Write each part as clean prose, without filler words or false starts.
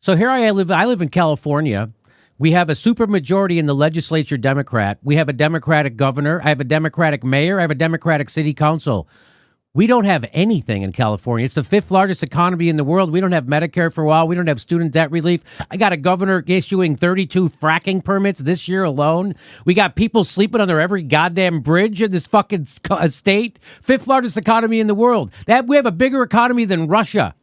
So here I live. I live in California. We have a supermajority in the legislature Democrat. We have a Democratic governor. I have a Democratic mayor. I have a Democratic city council. We don't have anything in California. It's the fifth largest economy in the world. We don't have Medicare for a while. We don't have student debt relief. I got a governor issuing 32 fracking permits this year alone. We got people sleeping under every goddamn bridge in this fucking state. Fifth largest economy in the world. We have a bigger economy than Russia.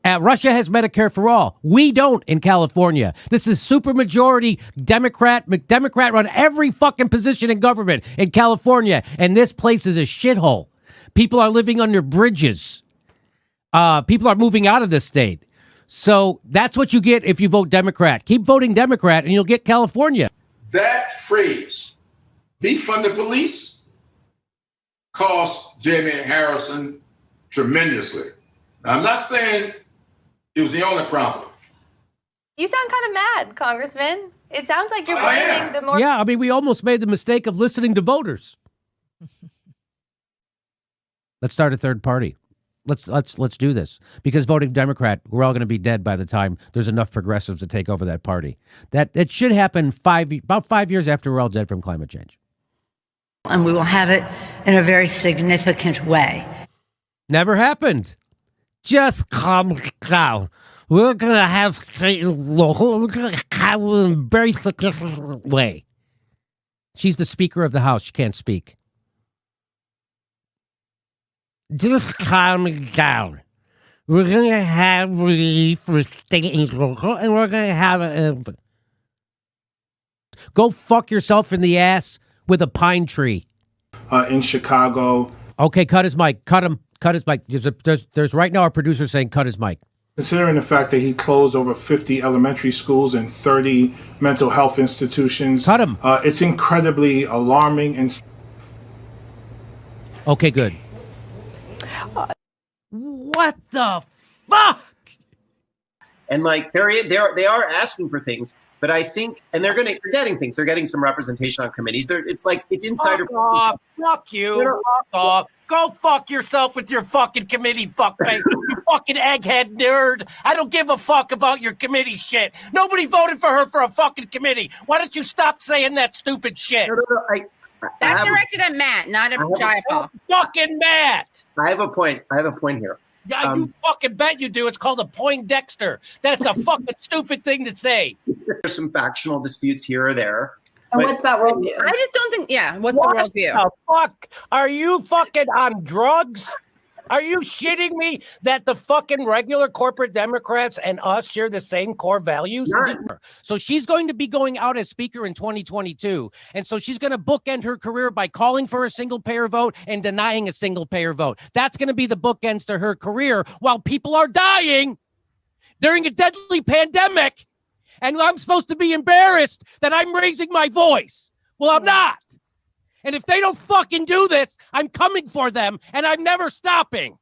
Russia has Medicare for all. We don't in California. This is supermajority Democrat. Democrat run every fucking position in government in California. And this place is a shithole. People are living under bridges. People are moving out of this state. So that's what you get if you vote Democrat. Keep voting Democrat and you'll get California. That phrase, defund the police, cost Jamie Harrison tremendously. Now, I'm not saying it was the only problem. You sound kind of mad, Congressman. It sounds like you're blaming the more... Yeah, I mean, we almost made the mistake of listening to voters. Let's start a third party. Let's do this, because voting Democrat, we're all going to be dead by the time there's enough progressives to take over that party. It should happen about 5 years after we're all dead from climate change. And we will have it in a very significant way. Never happened. Just calm down. We're going to have a very significant way. She's the Speaker of the House. She can't speak. Just calm down. We're going to have relief for state and local, and we're going to have a... Go fuck yourself in the ass with a pine tree. In Chicago. Okay, cut his mic. Cut him. Cut his mic. There's right now a producer saying cut his mic. Considering the fact that he closed over 50 elementary schools and 30 mental health institutions. Cut him. It's incredibly alarming and... Okay, good. What the fuck? And like they are asking for things, but I think, and they're getting things. They're getting some representation on committees. It's insider. Fuck off. Fuck you. Fuck off. Go fuck yourself with your fucking committee, fuckface. You fucking egghead nerd. I don't give a fuck about your committee shit. Nobody voted for her for a fucking committee. Why don't you stop saying that stupid shit? No, That's directed at Matt, not at Jayapal. Fucking Matt. I have a point here. Yeah, you fucking bet you do. It's called a Poindexter. That's a fucking stupid thing to say. There's some factional disputes here or there. And what's that worldview? I just don't think, what's the worldview? What the fuck? Are you fucking on drugs? Are you shitting me that the fucking regular corporate Democrats and us share the same core values? So she's going to be going out as speaker in 2022. And so she's going to bookend her career by calling for a single payer vote and denying a single payer vote. That's going to be the bookends to her career while people are dying during a deadly pandemic. And I'm supposed to be embarrassed that I'm raising my voice. Well, I'm not. And if they don't fucking do this, I'm coming for them, and I'm never stopping.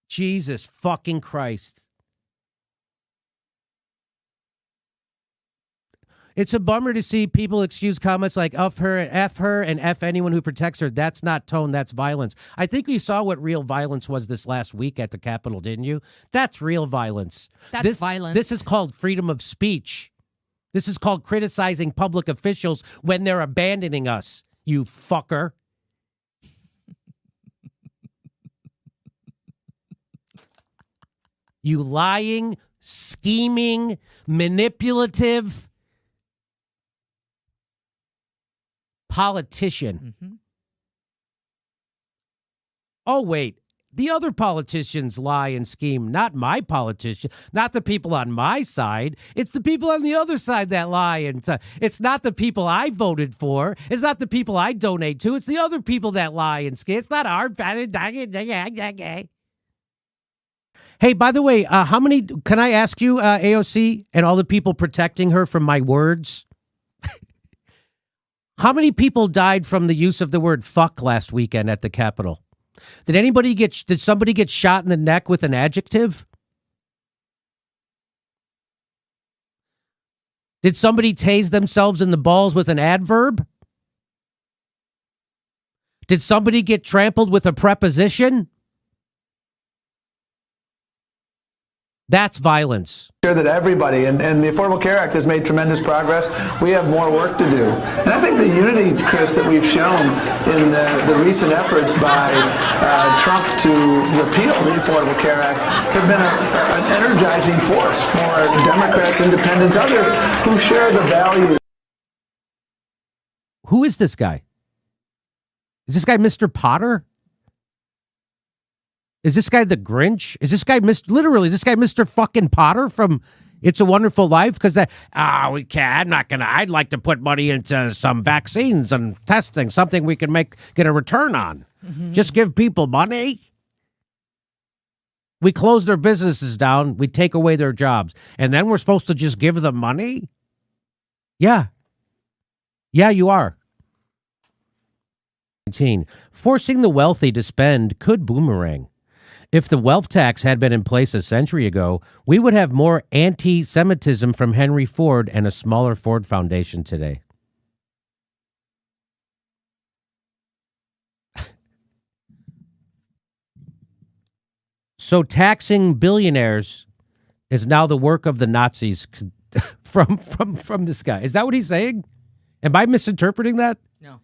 Jesus fucking Christ. It's a bummer to see people excuse comments like F her, and F anyone who protects her. That's not tone, that's violence. I think you saw what real violence was this last week at the Capitol, didn't you? That's real violence. That's violence. This is called freedom of speech. This is called criticizing public officials when they're abandoning us, you fucker. You lying, scheming, manipulative politician. Mm-hmm. Oh, wait. The other politicians lie and scheme, not my politician, not the people on my side. It's the people on the other side that lie. And it's not the people I voted for. It's not the people I donate to. It's the other people that lie and scheme. It's not our... Hey, by the way, how many... Can I ask you, AOC, and all the people protecting her from my words? How many people died from the use of the word fuck last weekend at the Capitol? Did somebody get shot in the neck with an adjective? Did somebody tase themselves in the balls with an adverb? Did somebody get trampled with a preposition? That's violence. Sure that everybody, and the Affordable Care Act has made tremendous progress. We have more work to do. And I think the unity, Chris, that we've shown in the recent efforts by Trump to repeal the Affordable Care Act have been an energizing force for Democrats, independents, others who share the values. Who is this guy? Is this guy Mr. Potter? Is this guy the Grinch? Is this guy literally, is this guy Mr. fucking Potter from It's a Wonderful Life? Because we can't, I'm not gonna, I'd like to put money into some vaccines and testing, something we can get a return on. Mm-hmm. Just give people money. We close their businesses down, we take away their jobs, and then we're supposed to just give them money? Yeah. Yeah, you are. Forcing the wealthy to spend could boomerang. If the wealth tax had been in place a century ago, we would have more anti-Semitism from Henry Ford and a smaller Ford Foundation today. So taxing billionaires is now the work of the Nazis from this guy. Is that what he's saying? Am I misinterpreting that? No.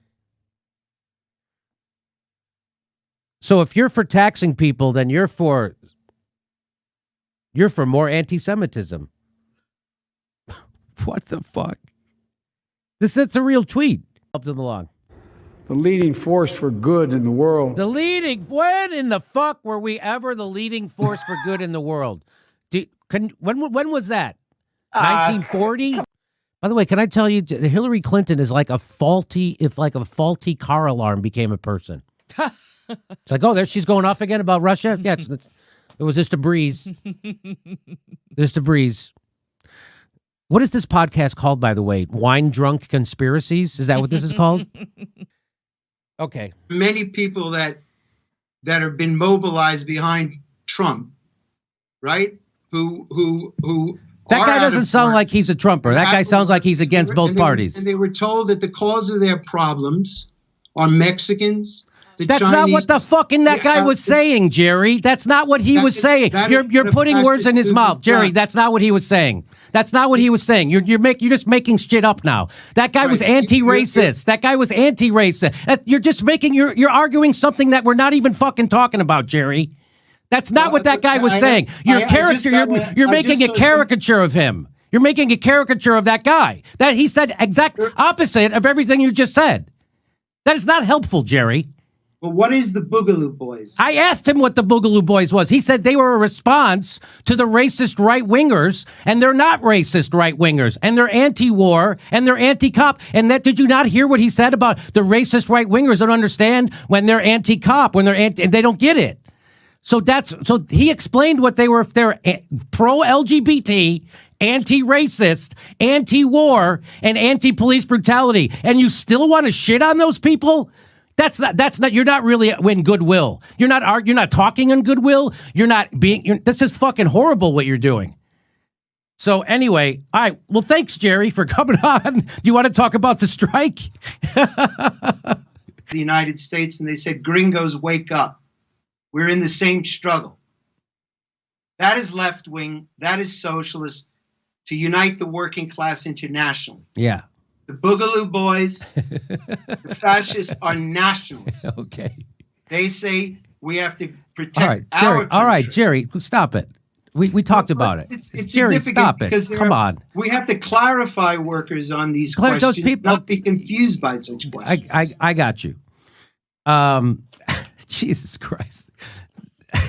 So if you're for taxing people, then you're for more anti-Semitism. What the fuck? It's a real tweet. Help them along. The leading force for good in the world. When in the fuck were we ever the leading force for good in the world? When was that? 1940? By the way, can I tell you, Hillary Clinton is like a faulty car alarm became a person. It's like, oh, there she's going off again about Russia. Yeah, it was just a breeze. Just a breeze. What is this podcast called, by the way? Wine Drunk Conspiracies? Is that what this is called? Okay. Many people that have been mobilized behind Trump, right? Who that guy doesn't sound like he's a Trumper. That guy sounds like he's against both parties. And they were told that the cause of their problems are Mexicans. That's Chinese, not what the fucking that guy was saying, Jerry. That's not what he was saying. You're putting words in his mouth, Jerry. That's not what he was saying. That's not what he was saying. You're just making shit up now. That guy was anti-racist. That guy was anti-racist. You're just making you're arguing something that we're not even fucking talking about, Jerry. That's not what that guy was saying. You're making a caricature of him. You're making a caricature of that guy. That he said exact opposite of everything you just said. That is not helpful, Jerry. Well, what is the Boogaloo Boys? I asked him what the Boogaloo Boys was. He said they were a response to the racist right-wingers, and they're not racist right-wingers, and they're anti-war, and they're anti-cop. And did you not hear what he said about the racist right-wingers don't understand when they're anti-cop, when they're and they don't get it. So he explained what they were. If they're pro-LGBT, anti-racist, anti-war, and anti-police brutality, and you still want to shit on those people? That's not. You're not really in goodwill. You're not talking in goodwill. This is fucking horrible what you're doing. So anyway, all right. Well, thanks, Jerry, for coming on. Do you want to talk about the strike? The United States, and they said, "Gringos, wake up. We're in the same struggle." That is left wing. That is socialist. To unite the working class internationally. Yeah. The Boogaloo Boys, the fascists are nationalists. Okay. They say we have to protect our country. All right, Jerry, stop it. We talked about it. It's Jerry, stop it. Come on. We have to clarify workers on these questions, those people, not be confused by such questions. I got you. Jesus Christ.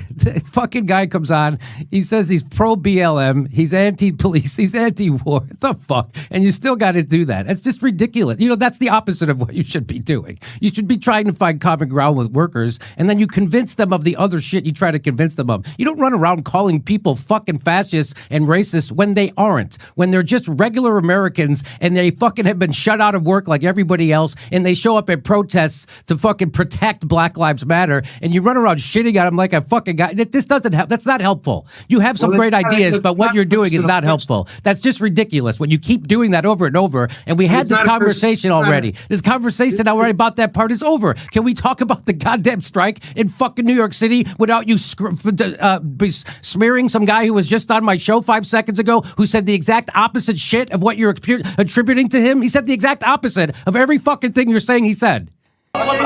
The fucking guy comes on. He says he's pro-BLM. He's anti-police. He's anti-war. What the fuck? And you still got to do that. It's just ridiculous. That's the opposite of what you should be doing. You should be trying to find common ground with workers, and then you convince them of the other shit you try to convince them of. You don't run around calling people fucking fascists and racists when they aren't. When they're just regular Americans, and they fucking have been shut out of work like everybody else, and they show up at protests to fucking protect Black Lives Matter, and you run around shitting at them like a fucking guy This doesn't help. That's not helpful. You have some great ideas, but what you're doing is not helpful. That's just ridiculous when you keep doing that over and over. And we had this conversation already. This conversation already about that part is over. Can we talk about the goddamn strike in fucking New York City without you smearing some guy who was just on my show 5 seconds ago who said the exact opposite shit of what you're attributing to him? He said the exact opposite of every fucking thing you're saying he said. Anybody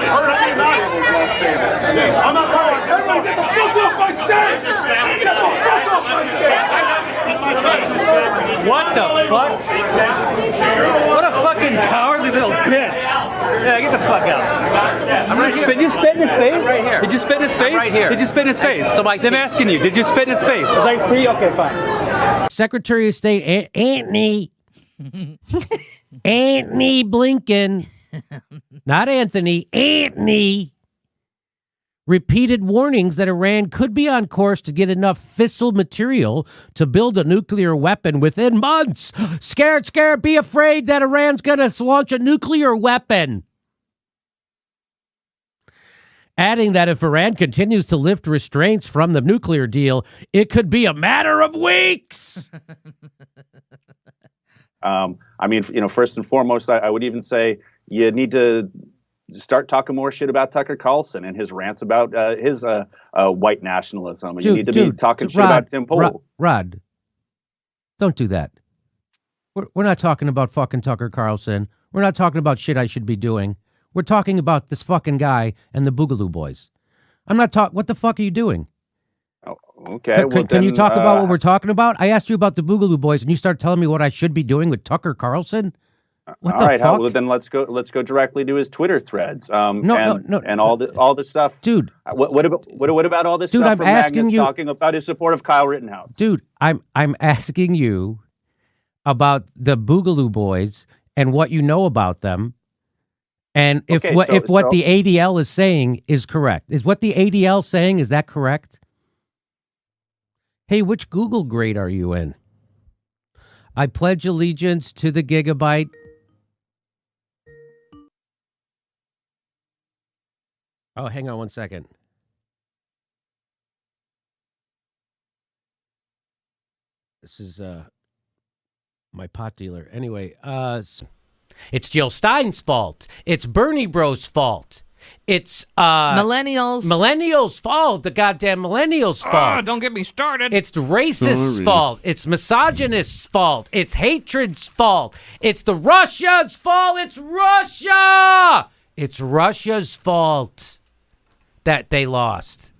heard of me tonight? I'm not going. Everybody get the fuck off my stage! Get the fuck off my stage! What the fuck? What a fucking cowardly little bitch! Yeah, get the fuck out. I'm right here. Did you spit in his face? I'm right here. Did you spit in his face? I'm right here. Did you spit in his face? So I'm asking you, did you spit in his face? Was I free? Okay, fine. Secretary of State Antony Blinken, not Anthony, Antony, repeated warnings that Iran could be on course to get enough fissile material to build a nuclear weapon within months. Scared, be afraid that Iran's going to launch a nuclear weapon. Adding that if Iran continues to lift restraints from the nuclear deal, it could be a matter of weeks. I mean, first and foremost, I would even say you need to start talking more shit about Tucker Carlson and his rants about his white nationalism. You need to be talking shit about Tim Pool. Rod, don't do that. We're not talking about fucking Tucker Carlson. We're not talking about shit I should be doing. We're talking about this fucking guy and the Boogaloo Boys. I'm not talking. What the fuck are you doing? Oh, okay. Can you talk about what we're talking about? I asked you about the Boogaloo Boys, and you start telling me what I should be doing with Tucker Carlson. What the fuck? Well, then let's go directly to his Twitter threads. No. And all the stuff, dude. What about all this dude, stuff I'm from asking Magnus you, talking about his support of Kyle Rittenhouse? Dude, I'm asking you about the Boogaloo Boys and what you know about them. And if what the ADL is saying is correct. Is what the ADL saying, is that correct? Hey, which Google grade are you in? I pledge allegiance to the gigabyte. Oh, hang on one second. This is my pot dealer. Anyway, it's Jill Stein's fault. It's Bernie Bro's fault. It's millennials' fault. The goddamn millennials' fault. Oh, don't get me started. It's the racists' fault. It's misogynists' fault. It's hatred's fault. It's the Russia's fault. It's Russia. It's Russia's fault that they lost.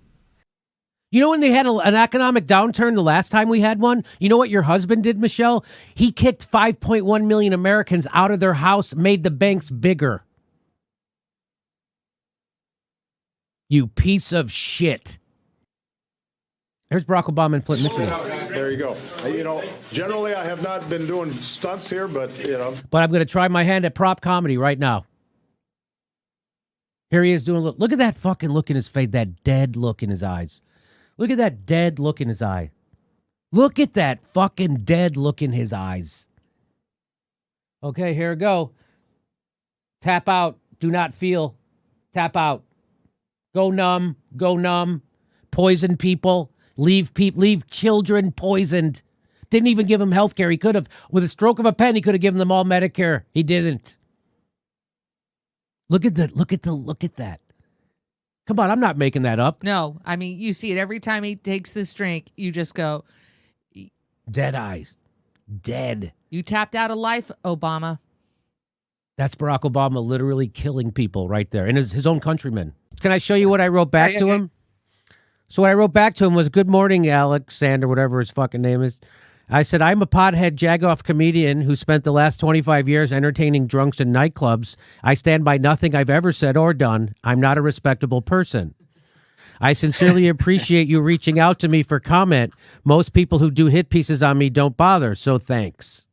You know when they had an economic downturn the last time we had one? You know what your husband did, Michelle? He kicked 5.1 million Americans out of their house, made the banks bigger. You piece of shit. There's Barack Obama in Flint, Michigan. There you go. Generally I have not been doing stunts here, but But I'm going to try my hand at prop comedy right now. Here he is doing look at that fucking look in his face, that dead look in his eyes. Look at that dead look in his eye. Look at that fucking dead look in his eyes. Okay, here we go. Tap out. Do not feel. Tap out. Go numb. Go numb. Poison people. Leave children poisoned. Didn't even give them health care. He could have, with a stroke of a pen, he could have given them all Medicare. He didn't. Look at that. Come on, I'm not making that up. No, I mean, you see it every time he takes this drink. You just go. Dead eyes. Dead. You tapped out of life, Obama. That's Barack Obama literally killing people right there. And his own countrymen. Can I show you what I wrote back to him? So what I wrote back to him was, good morning, Alexander, whatever his fucking name is. I said, I'm a pothead jagoff comedian who spent the last 25 years entertaining drunks in nightclubs. I stand by nothing I've ever said or done. I'm not a respectable person. I sincerely appreciate you reaching out to me for comment. Most people who do hit pieces on me don't bother, so thanks.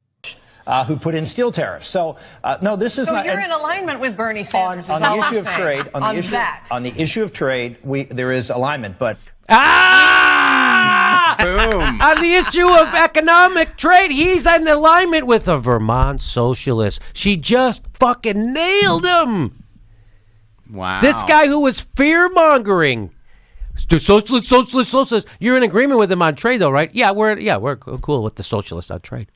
Who put in steel tariffs. So, no, this is not... So you're in alignment with Bernie Sanders. On the issue of trade, on the issue of trade, there is alignment, but... Boom. On the issue of economic trade, he's in alignment with a Vermont socialist. She just fucking nailed him. Wow. This guy who was fear-mongering Socialist. You're in agreement with him on trade, though, right? Yeah, we're cool with the socialists on trade.